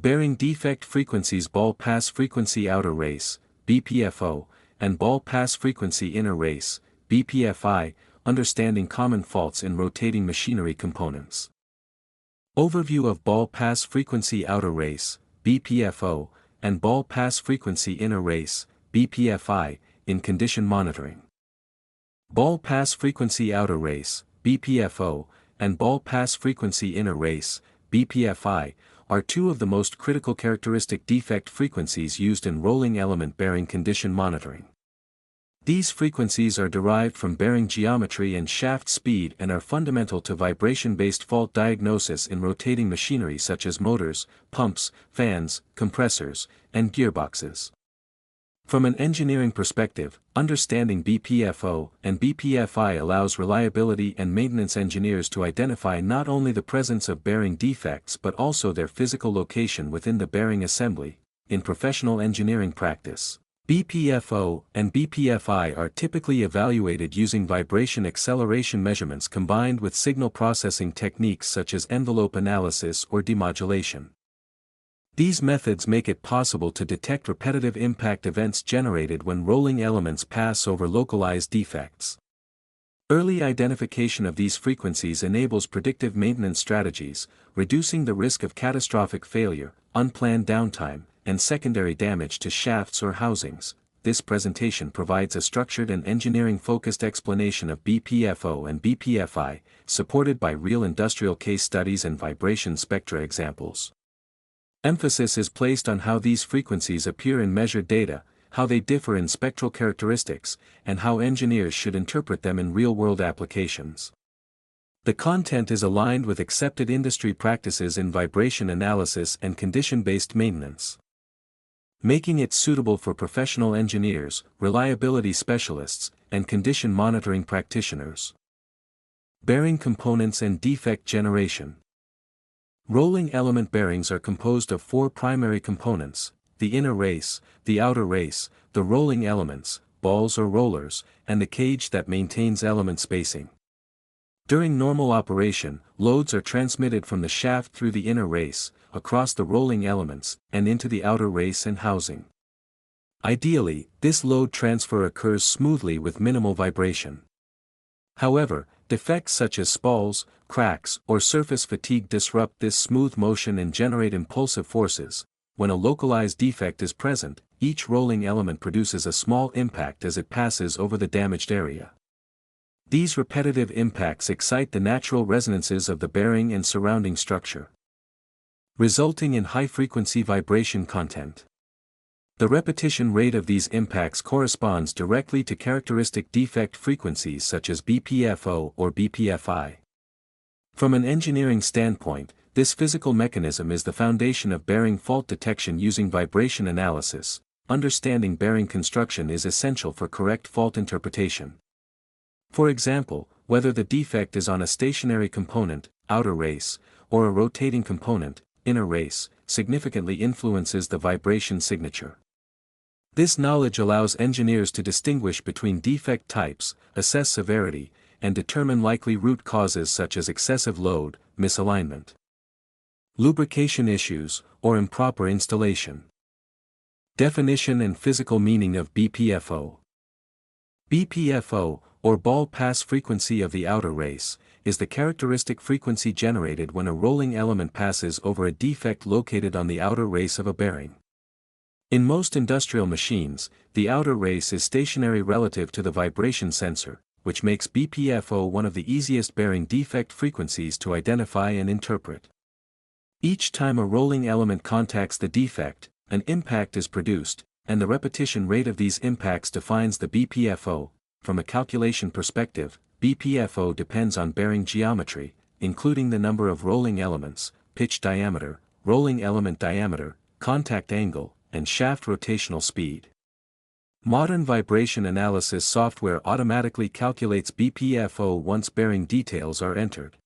Bearing defect frequencies: ball pass frequency outer race, BPFO, and ball pass frequency inner race, BPFI, understanding common faults in rotating machinery components. Overview of ball pass frequency outer race, BPFO, and ball pass frequency inner race, BPFI, in condition monitoring. Ball pass frequency outer race, BPFO, and ball pass frequency inner race, BPFI, are two of the most critical characteristic defect frequencies used in rolling element bearing condition monitoring. These frequencies are derived from bearing geometry and shaft speed and are fundamental to vibration-based fault diagnosis in rotating machinery such as motors, pumps, fans, compressors, and gearboxes. From an engineering perspective, understanding BPFO and BPFI allows reliability and maintenance engineers to identify not only the presence of bearing defects but also their physical location within the bearing assembly. In professional engineering practice, BPFO and BPFI are typically evaluated using vibration acceleration measurements combined with signal processing techniques such as envelope analysis or demodulation. These methods make it possible to detect repetitive impact events generated when rolling elements pass over localized defects. Early identification of these frequencies enables predictive maintenance strategies, reducing the risk of catastrophic failure, unplanned downtime, and secondary damage to shafts or housings. This presentation provides a structured and engineering-focused explanation of BPFO and BPFI, supported by real industrial case studies and vibration spectra examples. Emphasis is placed on how these frequencies appear in measured data, how they differ in spectral characteristics, and how engineers should interpret them in real-world applications. The content is aligned with accepted industry practices in vibration analysis and condition-based maintenance, making it suitable for professional engineers, reliability specialists, and condition monitoring practitioners. Bearing components and defect generation. Rolling element bearings are composed of four primary components: the inner race, the outer race, the rolling elements, balls or rollers, and the cage that maintains element spacing. During normal operation, loads are transmitted from the shaft through the inner race, across the rolling elements, and into the outer race and housing. Ideally, this load transfer occurs smoothly with minimal vibration. However, defects such as spalls, cracks, or surface fatigue disrupt this smooth motion and generate impulsive forces. When a localized defect is present, each rolling element produces a small impact as it passes over the damaged area. These repetitive impacts excite the natural resonances of the bearing and surrounding structure, resulting in high-frequency vibration content. The repetition rate of these impacts corresponds directly to characteristic defect frequencies such as BPFO or BPFI. From an engineering standpoint, this physical mechanism is the foundation of bearing fault detection using vibration analysis. Understanding bearing construction is essential for correct fault interpretation. For example, whether the defect is on a stationary component, outer race, or a rotating component, inner race, significantly influences the vibration signature. This knowledge allows engineers to distinguish between defect types, assess severity, and determine likely root causes such as excessive load, misalignment, lubrication issues, or improper installation. Definition and physical meaning of BPFO. BPFO, or ball pass frequency of the outer race, is the characteristic frequency generated when a rolling element passes over a defect located on the outer race of a bearing. In most industrial machines, the outer race is stationary relative to the vibration sensor, which makes BPFO one of the easiest bearing defect frequencies to identify and interpret. Each time a rolling element contacts the defect, an impact is produced, and the repetition rate of these impacts defines the BPFO. From a calculation perspective, BPFO depends on bearing geometry, including the number of rolling elements, pitch diameter, rolling element diameter, contact angle, and shaft rotational speed. Modern vibration analysis software automatically calculates BPFO once bearing details are entered,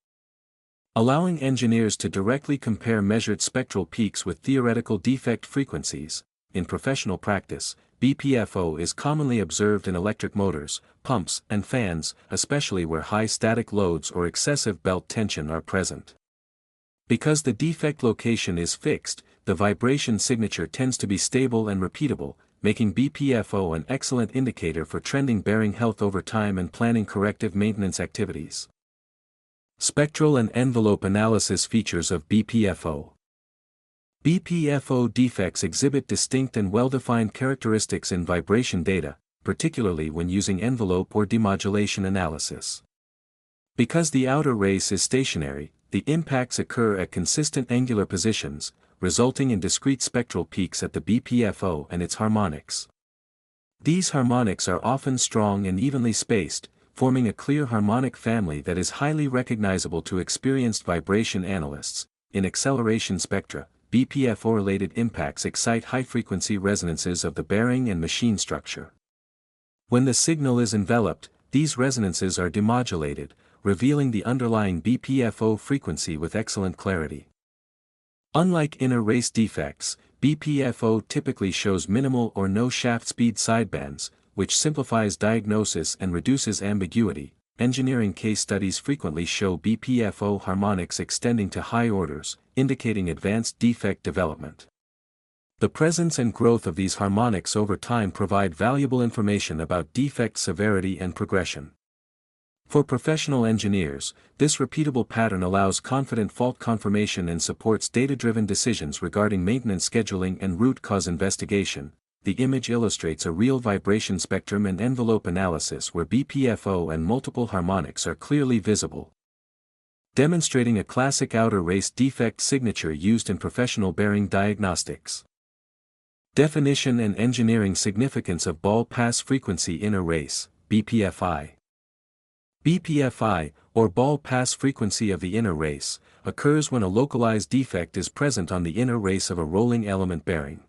allowing engineers to directly compare measured spectral peaks with theoretical defect frequencies. In professional practice, BPFO is commonly observed in electric motors, pumps, and fans, especially where high static loads or excessive belt tension are present. Because the defect location is fixed, the vibration signature tends to be stable and repeatable, making BPFO an excellent indicator for trending bearing health over time and planning corrective maintenance activities. Spectral and envelope analysis features of BPFO. BPFO defects exhibit distinct and well-defined characteristics in vibration data, particularly when using envelope or demodulation analysis. Because the outer race is stationary, the impacts occur at consistent angular positions, resulting in discrete spectral peaks at the BPFO and its harmonics. These harmonics are often strong and evenly spaced, forming a clear harmonic family that is highly recognizable to experienced vibration analysts. In acceleration spectra, BPFO-related impacts excite high-frequency resonances of the bearing and machine structure. When the signal is enveloped, these resonances are demodulated, revealing the underlying BPFO frequency with excellent clarity. Unlike inner race defects, BPFO typically shows minimal or no shaft speed sidebands, which simplifies diagnosis and reduces ambiguity. Engineering case studies frequently show BPFO harmonics extending to high orders, indicating advanced defect development. The presence and growth of these harmonics over time provide valuable information about defect severity and progression. For professional engineers, this repeatable pattern allows confident fault confirmation and supports data-driven decisions regarding maintenance scheduling and root cause investigation. The image illustrates a real vibration spectrum and envelope analysis where BPFO and multiple harmonics are clearly visible, demonstrating a classic outer race defect signature used in professional bearing diagnostics. Definition and engineering significance of ball pass frequency inner race, BPFI. BPFI, or ball pass frequency of the inner race, occurs when a localized defect is present on the inner race of a rolling element bearing.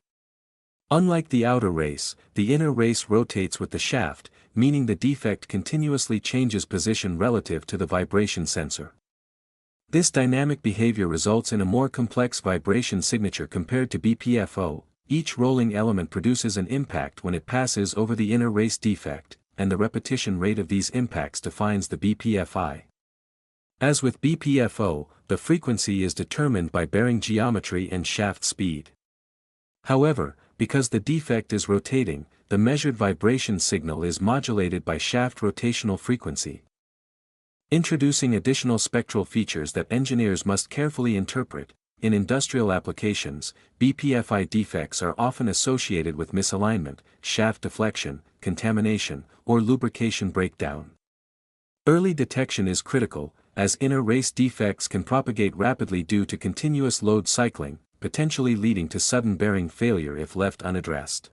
Unlike the outer race, the inner race rotates with the shaft, meaning the defect continuously changes position relative to the vibration sensor. This dynamic behavior results in a more complex vibration signature compared to BPFO. Each rolling element produces an impact when it passes over the inner race defect, and the repetition rate of these impacts defines the BPFI. As with BPFO, the frequency is determined by bearing geometry and shaft speed. However, because the defect is rotating, the measured vibration signal is modulated by shaft rotational frequency. Introducing additional spectral features that engineers must carefully interpret. In industrial applications, BPFI defects are often associated with misalignment, shaft deflection, contamination, or lubrication breakdown. Early detection is critical, as inner race defects can propagate rapidly due to continuous load cycling, potentially leading to sudden bearing failure if left unaddressed.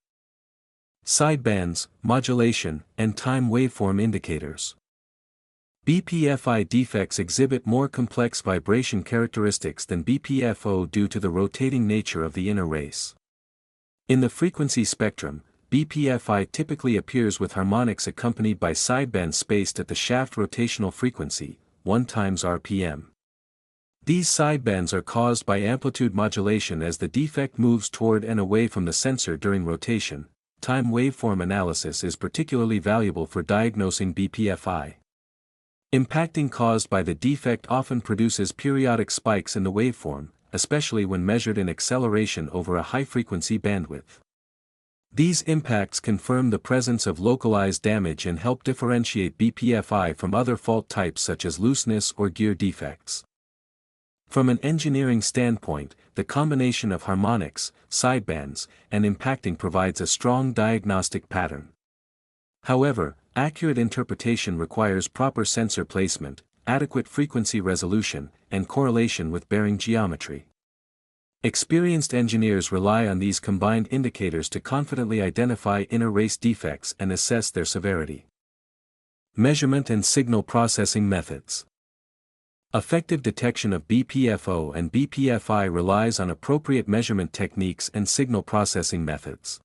Sidebands, modulation, and time waveform indicators. BPFI defects exhibit more complex vibration characteristics than BPFO due to the rotating nature of the inner race. In the frequency spectrum, BPFI typically appears with harmonics accompanied by sidebands spaced at the shaft rotational frequency, 1 times RPM. These sidebands are caused by amplitude modulation as the defect moves toward and away from the sensor during rotation. Time waveform analysis is particularly valuable for diagnosing BPFI. Impacting caused by the defect often produces periodic spikes in the waveform, especially when measured in acceleration over a high-frequency bandwidth. These impacts confirm the presence of localized damage and help differentiate BPFI from other fault types such as looseness or gear defects. From an engineering standpoint, the combination of harmonics, sidebands, and impacting provides a strong diagnostic pattern. However, accurate interpretation requires proper sensor placement, adequate frequency resolution, and correlation with bearing geometry. Experienced engineers rely on these combined indicators to confidently identify inner race defects and assess their severity. Measurement and signal processing methods. Effective detection of BPFO and BPFI relies on appropriate measurement techniques and signal processing methods.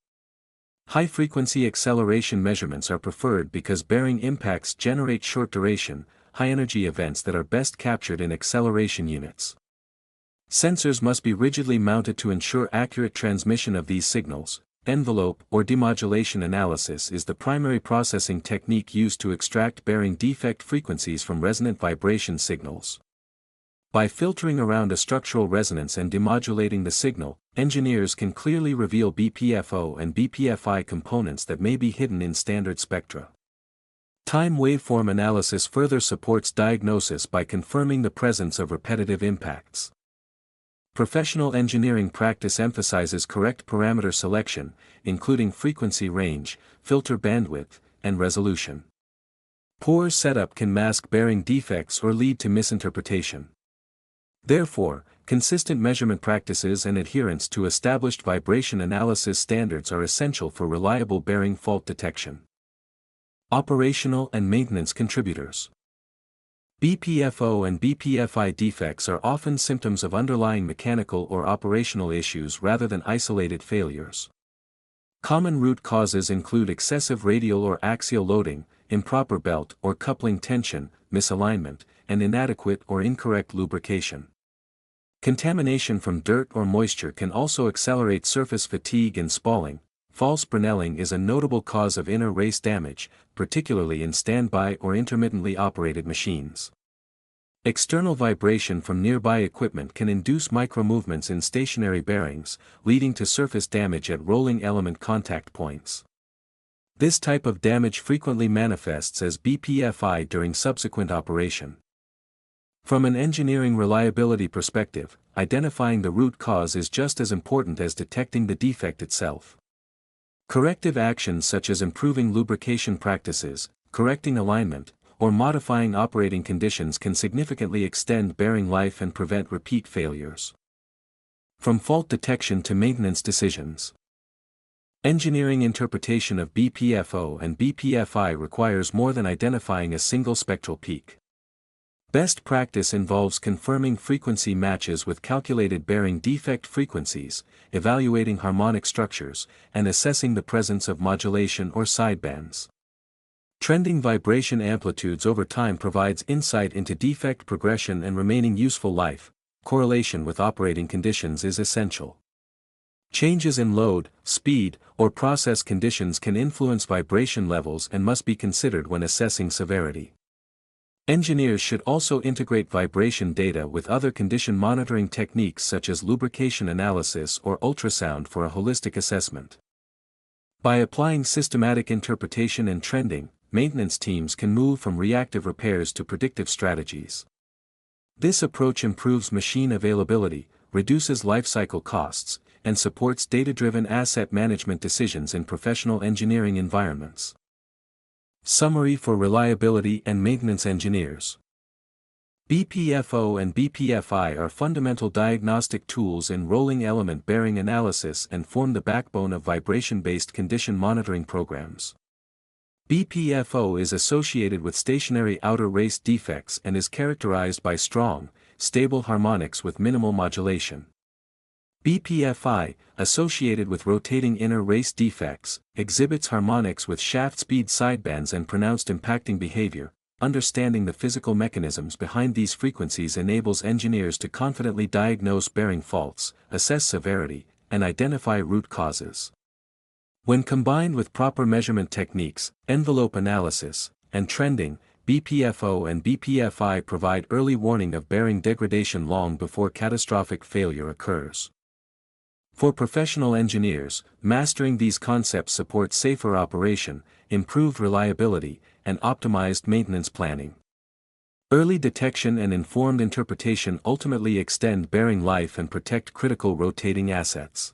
High-frequency acceleration measurements are preferred because bearing impacts generate short-duration, high-energy events that are best captured in acceleration units. Sensors must be rigidly mounted to ensure accurate transmission of these signals. Envelope or demodulation analysis is the primary processing technique used to extract bearing defect frequencies from resonant vibration signals. By filtering around a structural resonance and demodulating the signal, engineers can clearly reveal BPFO and BPFI components that may be hidden in standard spectra. Time waveform analysis further supports diagnosis by confirming the presence of repetitive impacts. Professional engineering practice emphasizes correct parameter selection, including frequency range, filter bandwidth, and resolution. Poor setup can mask bearing defects or lead to misinterpretation. Therefore, consistent measurement practices and adherence to established vibration analysis standards are essential for reliable bearing fault detection. Operational and maintenance contributors. BPFO and BPFI defects are often symptoms of underlying mechanical or operational issues rather than isolated failures. Common root causes include excessive radial or axial loading, improper belt or coupling tension, misalignment, and inadequate or incorrect lubrication. Contamination from dirt or moisture can also accelerate surface fatigue and spalling. False Brinelling is a notable cause of inner race damage, particularly in standby or intermittently operated machines. External vibration from nearby equipment can induce micromovements in stationary bearings, leading to surface damage at rolling element contact points. This type of damage frequently manifests as BPFI during subsequent operation. From an engineering reliability perspective, identifying the root cause is just as important as detecting the defect itself. Corrective actions such as improving lubrication practices, correcting alignment, or modifying operating conditions can significantly extend bearing life and prevent repeat failures. From fault detection to maintenance decisions. Engineering interpretation of BPFO and BPFI requires more than identifying a single spectral peak. Best practice involves confirming frequency matches with calculated bearing defect frequencies, evaluating harmonic structures, and assessing the presence of modulation or sidebands. Trending vibration amplitudes over time provides insight into defect progression and remaining useful life. Correlation with operating conditions is essential. Changes in load, speed, or process conditions can influence vibration levels and must be considered when assessing severity. Engineers should also integrate vibration data with other condition monitoring techniques such as lubrication analysis or ultrasound for a holistic assessment. By applying systematic interpretation and trending, maintenance teams can move from reactive repairs to predictive strategies. This approach improves machine availability, reduces lifecycle costs, and supports data-driven asset management decisions in professional engineering environments. Summary for reliability and maintenance engineers. BPFO and BPFI are fundamental diagnostic tools in rolling element bearing analysis and form the backbone of vibration-based condition monitoring programs. BPFO is associated with stationary outer race defects and is characterized by strong, stable harmonics with minimal modulation. BPFI, associated with rotating inner race defects, exhibits harmonics with shaft speed sidebands and pronounced impacting behavior. Understanding the physical mechanisms behind these frequencies enables engineers to confidently diagnose bearing faults, assess severity, and identify root causes. When combined with proper measurement techniques, envelope analysis, and trending, BPFO and BPFI provide early warning of bearing degradation long before catastrophic failure occurs. For professional engineers, mastering these concepts supports safer operation, improved reliability, and optimized maintenance planning. Early detection and informed interpretation ultimately extend bearing life and protect critical rotating assets.